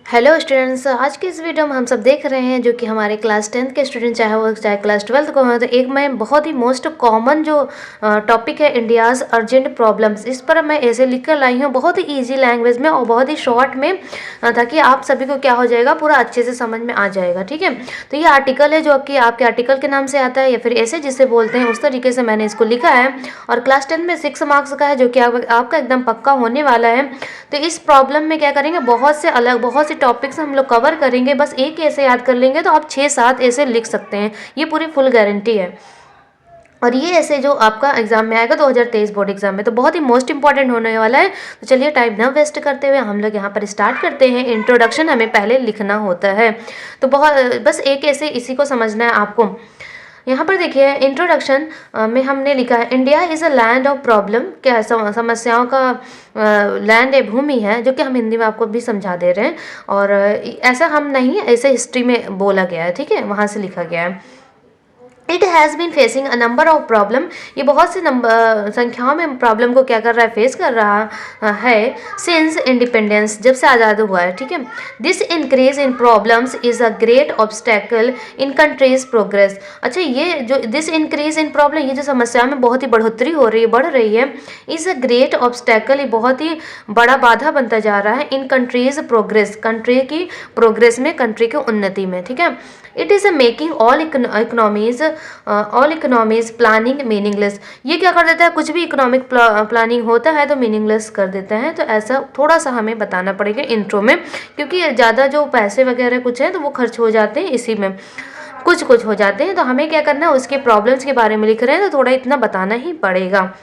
Hello students, आज के इस वीडियो में हम सब देख रहे हैं जो कि हमारे क्लास 10th के स्टूडेंट चाहे वो चाहे क्लास 12th को हो, तो एक मैं बहुत ही मोस्ट कॉमन जो टॉपिक है इंडियाज़ अर्जेंट प्रॉब्लम्स, इस पर मैं ऐसे लिख कर लाई हूँ बहुत ही इजी लैंग्वेज में और बहुत ही शॉर्ट में, ताकि आप सभी को क्या हो जाएगा, पूरा अच्छे से समझ में आ जाएगा। ठीक है, तो ये आर्टिकल है जो कि आपके आर्टिकल के नाम से आता है या फिर ऐसे जिसे बोलते हैं, उस तरीके से मैंने इसको लिखा है। और क्लास 10 में 6 मार्क्स का है जो कि आपका एकदम पक्का होने वाला है। तो इस प्रॉब्लम में क्या करेंगे, बहुत से टॉपिक्स हम लोग कवर करेंगे। बस एक ऐसे याद कर लेंगे तो आप 6-7 ऐसे लिख सकते हैं, ये पूरी फुल गारंटी है। और ये ऐसे जो आपका एग्जाम में आएगा 2023 बोर्ड एग्जाम में, तो बहुत ही मोस्ट इंपॉर्टेंट होने वाला है। तो चलिए टाइम ना वेस्ट करते हुए हम लोग यहाँ पर स्टार्ट करते हैं। इंट्रोडक्शन हमें पहले लिखना होता है, तो बस एक ऐसे इसी को समझना है आपको। यहाँ पर देखिए इंट्रोडक्शन में हमने लिखा है, India is a land of problem, क्या समस्याओं का लैंड है, भूमि है, जो कि हम हिंदी में आपको भी समझा दे रहे हैं। और ऐसा हम नहीं, ऐसे हिस्ट्री में बोला गया है, ठीक है, वहाँ से लिखा गया है। It has been facing a number of problem, ये बहुत से संख्याओं में प्रॉब्लम को क्या कर रहा है, फेस कर रहा है सिंस इंडिपेंडेंस, जब से आज़ाद हुआ है। ठीक है, this increase in problems is a great obstacle in countries progress. अच्छा, ये जो दिस इंक्रीज इन प्रॉब्लम, ये जो समस्या में बहुत ही बढ़ोतरी हो रही है, बढ़ रही है, इज़ अ ग्रेट ऑब्स्टेकल, ये बहुत ही बड़ा बाधा बनता जा रहा है इन कंट्रीज प्रोग्रेस, कंट्री की प्रोग्रेस में, कंट्री की उन्नति में। ठीक है, it is a making all economies planning meaningless, ये क्या कर देता है, कुछ भी इकोनॉमिक प्लानिंग होता है तो मीनिंगलेस कर देता है। तो ऐसा थोड़ा सा हमें बताना पड़ेगा इंट्रो में, क्योंकि ज़्यादा जो पैसे वगैरह कुछ हैं तो वो खर्च हो जाते हैं इसी में, कुछ हो जाते हैं। तो हमें क्या करना है, उसके प्रॉब्लम्स के बारे में लिख रहे हैं तो थोड़ा इतना बताना ही पड़ेगा।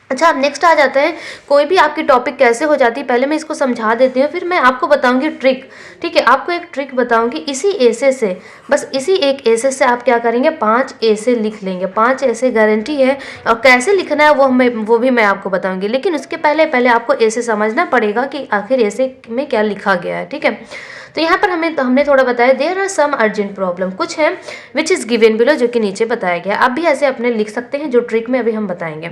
अच्छा, अब नेक्स्ट आ जाते हैं, कोई भी आपकी टॉपिक कैसे हो जाती है, पहले मैं इसको समझा देती हूँ, फिर मैं आपको बताऊंगी ट्रिक। ठीक है, आपको एक ट्रिक बताऊंगी, इसी ऐसे से, बस इसी एक ऐसे से आप क्या करेंगे, 5 ऐसे लिख लेंगे। 5 ऐसे गारंटी है, और कैसे लिखना है वो भी मैं आपको बताऊंगी। लेकिन उसके पहले आपको ऐसे समझना पड़ेगा कि आखिर ऐसे में क्या लिखा गया है। ठीक है, तो यहाँ पर हमने थोड़ा बताया, there are some urgent problem, कुछ है विच इज़ गिवन बिलो, जो कि नीचे बताया गया। आप भी ऐसे अपने लिख सकते हैं, जो ट्रिक में अभी हम बताएंगे।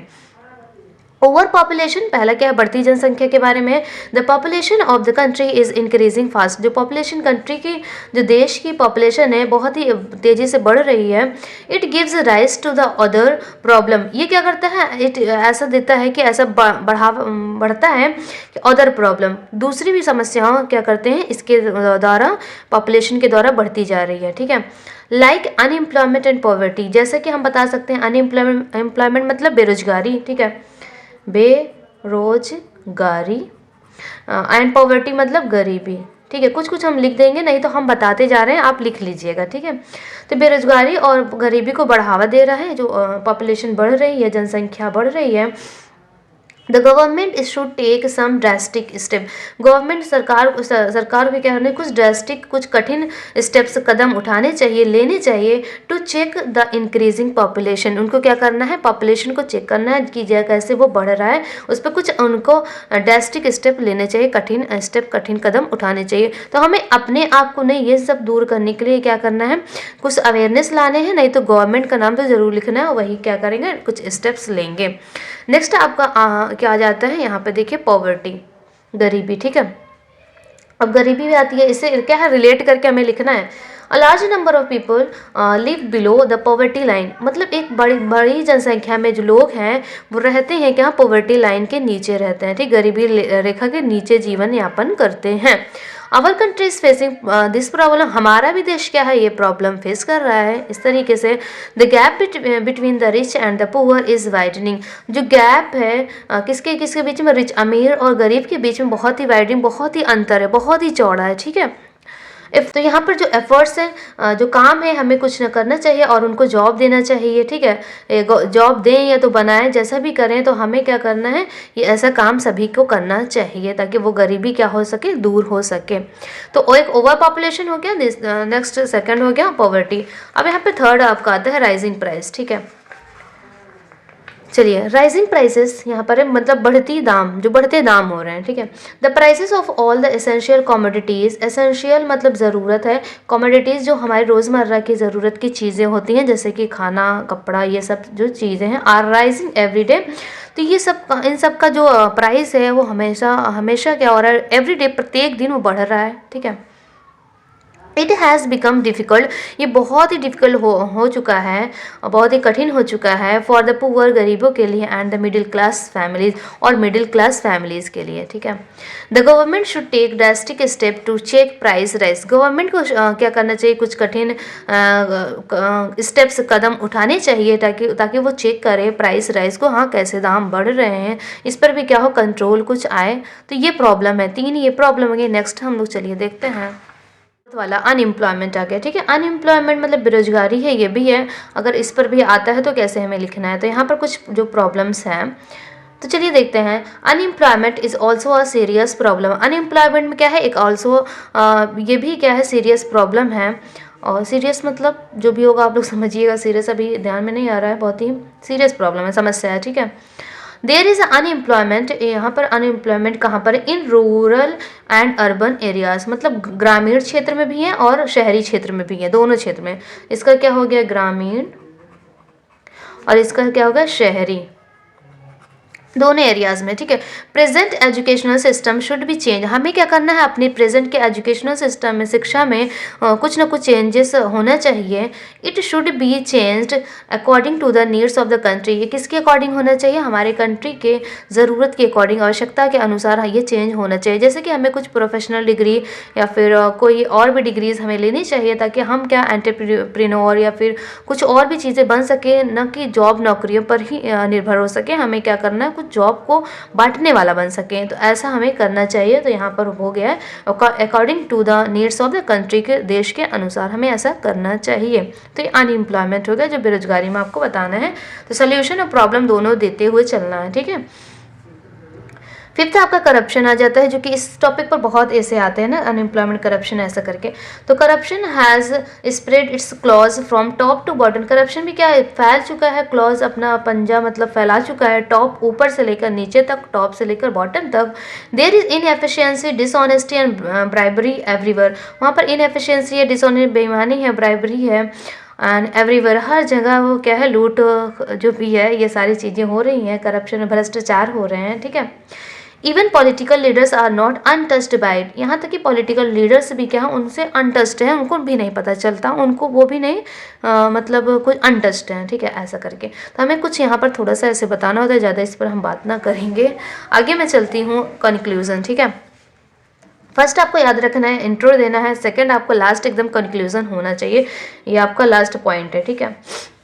ओवर पॉपुलेशन, पहला क्या है, बढ़ती जनसंख्या के बारे में। The population of the country is increasing fast, जो पॉपुलेशन कंट्री की, जो देश की पॉपुलेशन है, बहुत ही तेजी से बढ़ रही है। It gives rise to the other problem, ये क्या करता है, इट ऐसा देता है कि ऐसा बढ़ता है कि अदर प्रॉब्लम, दूसरी भी समस्याओं क्या करते हैं, इसके द्वारा, पॉपुलेशन के द्वारा बढ़ती जा रही है। ठीक है, लाइक अनएम्प्लॉयमेंट एंड पॉवर्टी, जैसे कि हम बता सकते हैं अनएम्प्लॉयमेंट मतलब बेरोजगारी। ठीक है, बेरोजगारी, एंड पॉवर्टी मतलब गरीबी। ठीक है, कुछ हम लिख देंगे, नहीं तो हम बताते जा रहे हैं, आप लिख लीजिएगा। ठीक है, तो बेरोजगारी और गरीबी को बढ़ावा दे रहा है, जो पॉपुलेशन बढ़ रही है, जनसंख्या बढ़ रही है। The government should take some drastic step, government सरकार को क्या करना है, कुछ ड्रास्टिक, कुछ कठिन स्टेप्स, कदम उठाने चाहिए, लेने चाहिए, to check the increasing population, उनको क्या करना है, पॉपुलेशन को चेक करना है कि कैसे वो बढ़ रहा है, उस पर कुछ उनको ड्रास्टिक स्टेप लेने चाहिए, कठिन कदम उठाने चाहिए। तो हमें अपने आप को नहीं, ये सब दूर करने के लिए क्या करना है, कुछ अवेयरनेस लाने हैं, नहीं तो गवर्नमेंट का नाम तो जरूर लिखना है, वही क्या करेंगे, कुछ स्टेप्स लेंगे। नेक्स्ट आपका क्या आ जाता है, यहाँ पे देखिए पॉवर्टी, गरीबी। ठीक है, अब गरीबी भी आती है, इससे क्या है, रिलेट करके हमें लिखना है। A large number of people live below the poverty line, मतलब एक बड़ी जनसंख्या में जो लोग हैं वो रहते हैं क्या, पॉवर्टी लाइन के नीचे रहते हैं। ठीक, गरीबी रेखा के नीचे जीवन यापन करते हैं। Our country is facing this problem, हमारा भी देश क्या है, ये प्रॉब्लम फेस कर रहा है इस तरीके से। The gap between the rich and the poor is widening, जो गैप है किसके बीच में, रिच अमीर और गरीब के बीच में बहुत ही वाइडनिंग, बहुत ही अंतर है, बहुत ही चौड़ा है। ठीक है, तो यहाँ पर जो एफर्ट्स हैं, जो काम है, हमें कुछ न करना चाहिए और उनको जॉब देना चाहिए। ठीक है, जॉब दें या तो बनाएं, जैसा भी करें, तो हमें क्या करना है, ये ऐसा काम सभी को करना चाहिए ताकि वो गरीबी क्या हो सके, दूर हो सके। तो एक ओवर पॉपुलेशन हो गया, नेक्स्ट सेकंड हो गया पॉवर्टी। अब यहाँ पे थर्ड आपका आता है राइजिंग प्राइस। ठीक है, चलिए, राइजिंग प्राइसेस यहाँ पर है, मतलब बढ़ती दाम, जो बढ़ते दाम हो रहे हैं, ठीक है। The prices of all the essential commodities, essential मतलब ज़रूरत है, कॉमोडिटीज़ जो हमारे रोज़मर्रा की ज़रूरत की चीज़ें होती हैं, जैसे कि खाना, कपड़ा, ये सब जो चीज़ें हैं, आर राइजिंग एवरी डे। तो ये सब, इन सब का जो प्राइस है वो हमेशा हमेशा क्या हो रहा है, एवरी डे, प्रत्येक दिन वो बढ़ रहा है, ठीक है। इट हैज़ बिकम डिफ़िकल्ट, ये बहुत ही डिफ़िकल्ट हो चुका है, बहुत ही कठिन हो चुका है, फॉर द पुअर, गरीबों के लिए, and the middle class families, और मिडिल क्लास फैमिलीज़ के लिए, ठीक है। The government should take drastic step to check price rise, government को क्या करना चाहिए, कुछ कठिन स्टेप्स, कदम उठाने चाहिए, ताकि वो चेक करे प्राइस राइज को, हाँ कैसे दाम बढ़ रहे हैं, इस पर भी क्या हो, कंट्रोल कुछ आए। तो ये प्रॉब्लम है, 3 ये प्रॉब्लम है। नेक्स्ट हम लोग चलिए देखते हैं वाला, अनएम्प्लॉयमेंट आ गया, ठीक है। अनएम्प्लॉयमेंट मतलब बेरोजगारी है, ये भी है, अगर इस पर भी आता है तो कैसे हमें लिखना है। तो यहाँ पर कुछ जो प्रॉब्लम्स हैं, तो चलिए देखते हैं। Unemployment is also a serious problem, unemployment में क्या है, एक ऑल्सो ये भी क्या है, सीरियस प्रॉब्लम है। और सीरियस मतलब जो भी होगा आप लोग समझिएगा, सीरियस अभी ध्यान में नहीं आ रहा है, बहुत ही सीरियस प्रॉब्लम है, समस्या है, ठीक है। देयर इज़ अनएम्प्लॉयमेंट, यहाँ पर अनएम्प्लॉयमेंट कहाँ पर है, in rural and urban areas, मतलब ग्रामीण क्षेत्र में भी है और शहरी क्षेत्र में भी है, दोनों क्षेत्र में। इसका क्या हो गया, ग्रामीण, और इसका क्या होगा, शहरी, दोनों एरियाज़ में, ठीक है। Present educational system should be change, हमें क्या करना है, अपने प्रेजेंट के एजुकेशनल सिस्टम में, शिक्षा में कुछ ना कुछ चेंजेस होना चाहिए। It should be changed according to the needs of the country, ये किसके अकॉर्डिंग होना चाहिए, हमारे कंट्री के ज़रूरत के अकॉर्डिंग, आवश्यकता के अनुसार ये चेंज होना चाहिए। जैसे कि हमें कुछ प्रोफेशनल डिग्री या फिर कोई और भी डिग्रीज़ हमें लेनी चाहिए, ताकि हम क्या एंटरप्रेन्योर या फिर कुछ और भी चीज़ें बन सके, न कि जॉब नौकरियों पर ही निर्भर हो सके। हमें क्या करना है, कुछ जॉब को बांटने वाला बन सके, तो ऐसा हमें करना चाहिए। तो यहाँ पर हो गया है according to the needs of the country, के देश के अनुसार हमें ऐसा करना चाहिए। तो ये अनएम्प्लॉयमेंट हो गया, जो बेरोजगारी में आपको बताना है। तो सोल्यूशन और प्रॉब्लम दोनों देते हुए चलना है, ठीक है। फिफ्थ आपका करप्शन आ जाता है, जो कि इस टॉपिक पर बहुत ऐसे आते हैं ना, अनएम्प्लॉयमेंट, करप्शन, ऐसा करके। तो corruption has spread its claws from top to bottom, corruption भी क्या है, फैल चुका है, क्लॉज अपना पंजा मतलब फैला चुका है, टॉप ऊपर से लेकर नीचे तक, टॉप से लेकर बॉटम तक। There is inefficiency, dishonesty and bribery everywhere, वहाँ पर इनएफिशिएंसी है, डिसऑनेस्टी, बेईमानी है, ब्राइबरी है, एंड एवरीवेयर, हर जगह वो क्या है, लूट जो भी है, ये सारी चीज़ें हो रही हैं, करप्शन, भ्रष्टाचार हो रहे हैं, ठीक है। Even political leaders are not untouched by it, यहाँ तक कि पॉलिटिकल लीडर्स भी क्या है, उनसे अनटच्ड है, उनको भी नहीं पता चलता, उनको वो भी नहीं मतलब कुछ अनटच्ड है, ठीक है, ऐसा करके। तो हमें कुछ यहाँ पर थोड़ा सा ऐसे बताना होता है, ज़्यादा इस पर हम बात ना करेंगे। आगे मैं चलती हूँ, कंक्लूजन, ठीक है। फर्स्ट आपको याद रखना है, इंट्रो देना है, सेकंड आपको लास्ट एकदम कंक्लूजन होना चाहिए, ये आपका लास्ट पॉइंट है, ठीक है।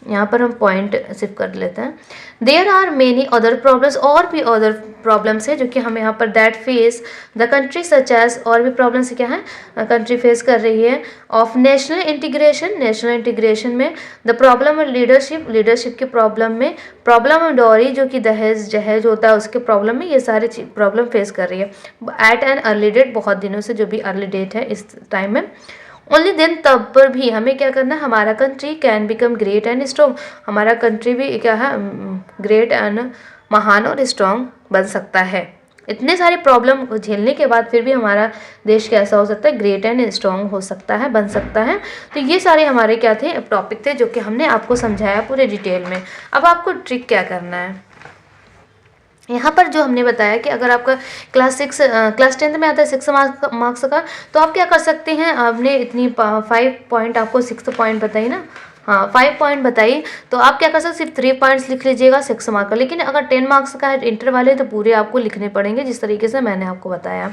यहाँ पर हम पॉइंट सिर्फ कर लेते हैं। There are many other problems, और भी अदर प्रॉब्लम्स है जो कि हम यहाँ पर that face the country such as, और भी प्रॉब्लम्स क्या है कंट्री फेस कर रही है, of national integration, national integration में, the problem of leadership, leadership की प्रॉब्लम में, प्रॉब्लम ऑफ डॉरी जो कि दहेज जहेज होता है उसके प्रॉब्लम में, ये सारी प्रॉब्लम फेस कर रही है एट एन अर्ली डेट, बहुत दिनों से, जो भी अर्ली डेट है इस टाइम में। ओनली देन, तब पर भी हमें क्या करना है, हमारा country can become great and strong, हमारा कंट्री भी क्या है, ग्रेट एंड महान और स्ट्रॉन्ग बन सकता है। इतने सारे प्रॉब्लम झेलने के बाद फिर भी हमारा देश कैसा हो सकता है, ग्रेट एंड स्ट्रॉन्ग हो सकता है, बन सकता है। तो ये सारे हमारे क्या थे, टॉपिक थे, जो कि हमने आपको समझाया पूरे डिटेल में। अब आपको ट्रिक क्या करना है, यहाँ पर जो हमने बताया कि अगर आपका क्लास 10th में आता है 6 मार्क्स का, तो आप क्या कर सकते हैं, आपने इतनी 5 पॉइंट आपको 6 पॉइंट बताई ना, हाँ 5 पॉइंट बताइए, तो आप क्या कर सकते, सिर्फ 3 पॉइंट्स लिख लीजिएगा 6 मार्क का। लेकिन अगर 10 मार्क्स का है इंटर वाले, तो पूरे आपको लिखने पड़ेंगे, जिस तरीके से मैंने आपको बताया।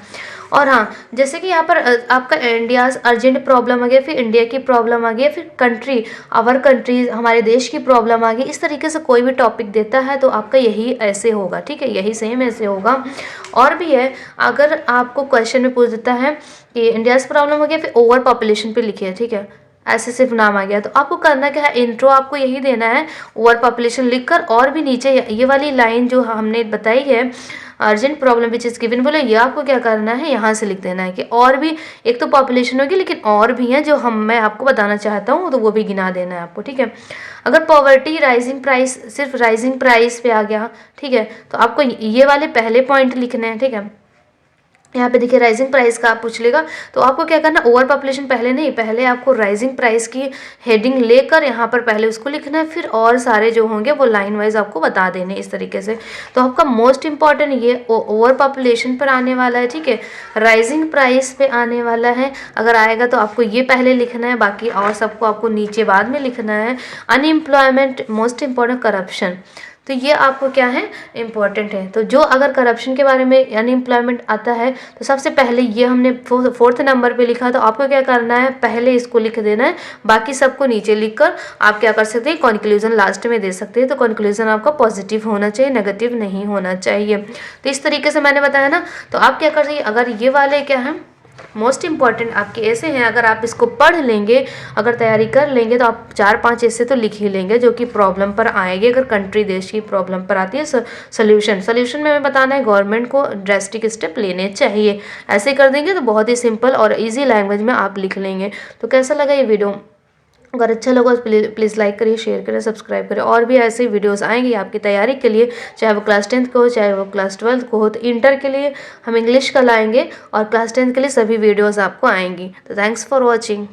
और हाँ, जैसे कि यहाँ पर आपका इंडियाज़ अर्जेंट प्रॉब्लम आ गया, फिर इंडिया की प्रॉब्लम आ गई, फिर कंट्री, आवर कंट्री, हमारे देश की प्रॉब्लम आ गई, इस तरीके से कोई भी टॉपिक देता है तो आपका यही ऐसे होगा, ठीक है, यही सेम ऐसे होगा। और भी है, अगर आपको क्वेश्चन में पूछ देता है कि इंडियाज़ प्रॉब्लम हो गया, फिर ओवर पॉपुलेशन पे लिखिए, ठीक है, ऐसे सिर्फ नाम आ गया। तो आपको करना क्या है, इंट्रो आपको यही देना है ओवर पॉपुलेशन लिखकर, और भी नीचे ये वाली लाइन जो हमने बताई है urgent problem which is given बोले, ये आपको क्या करना है यहाँ से लिख देना है कि और भी, एक तो पॉपुलेशन होगी लेकिन और भी हैं जो मैं आपको बताना चाहता हूँ, तो वो भी गिना देना है आपको, ठीक है। अगर पॉवर्टी राइजिंग प्राइस, सिर्फ राइजिंग प्राइस पे आ गया, ठीक है, तो आपको ये वाले पहले पॉइंट लिखने हैं, ठीक है। यहाँ पे देखिए राइजिंग प्राइस का आप पूछ लेगा, तो आपको क्या करना, ओवर पॉपुलेशन पहले नहीं, पहले आपको राइजिंग प्राइस की हेडिंग लेकर यहाँ पर पहले उसको लिखना है, फिर और सारे जो होंगे वो लाइन वाइज आपको बता देने इस तरीके से। तो आपका मोस्ट इंपॉर्टेंट ये ओवर पॉपुलेशन पर आने वाला है, ठीक है, राइजिंग प्राइस पे आने वाला है। अगर आएगा तो आपको ये पहले लिखना है, बाकी और सबको आपको नीचे बाद में लिखना है। अनएम्प्लॉयमेंट, मोस्ट इंपॉर्टेंट करप्शन, तो ये आपको क्या है, इम्पॉर्टेंट है। तो जो अगर करप्शन के बारे में अनएम्प्लॉयमेंट आता है तो सबसे पहले ये हमने फोर्थ नंबर पे लिखा, तो आपको क्या करना है, पहले इसको लिख देना है, बाकी सबको नीचे लिखकर आप क्या कर सकते हैं, कंक्लूजन लास्ट में दे सकते हैं। तो कंक्लूजन आपका पॉजिटिव होना चाहिए, नेगेटिव नहीं होना चाहिए। तो इस तरीके से मैंने बताया ना। तो आप क्या कर सकते, अगर ये वाले क्या है मोस्ट इंपॉर्टेंट आपके ऐसे हैं, अगर आप इसको पढ़ लेंगे, अगर तैयारी कर लेंगे, तो आप 4-5 ऐसे तो लिख ही लेंगे जो कि प्रॉब्लम पर आएंगे। अगर कंट्री देश की प्रॉब्लम पर आती है, सोल्यूशन में हमें बताना है गवर्नमेंट को ड्रेस्टिक स्टेप लेने चाहिए। ऐसे कर देंगे तो बहुत ही सिंपल और ईजी लैंग्वेज में आप लिख लेंगे। तो कैसा लगा ये वीडियो, अगर अच्छा लगा तो प्लीज़ लाइक करिए, शेयर करिए, सब्सक्राइब करिए। और भी ऐसे वीडियोस आएंगे आपकी तैयारी के लिए, चाहे वो क्लास 10th को हो, चाहे वो क्लास 12th को हो। तो इंटर के लिए हम इंग्लिश का लाएंगे और क्लास 10th के लिए सभी वीडियोस आपको आएंगी। तो थैंक्स फॉर वॉचिंग।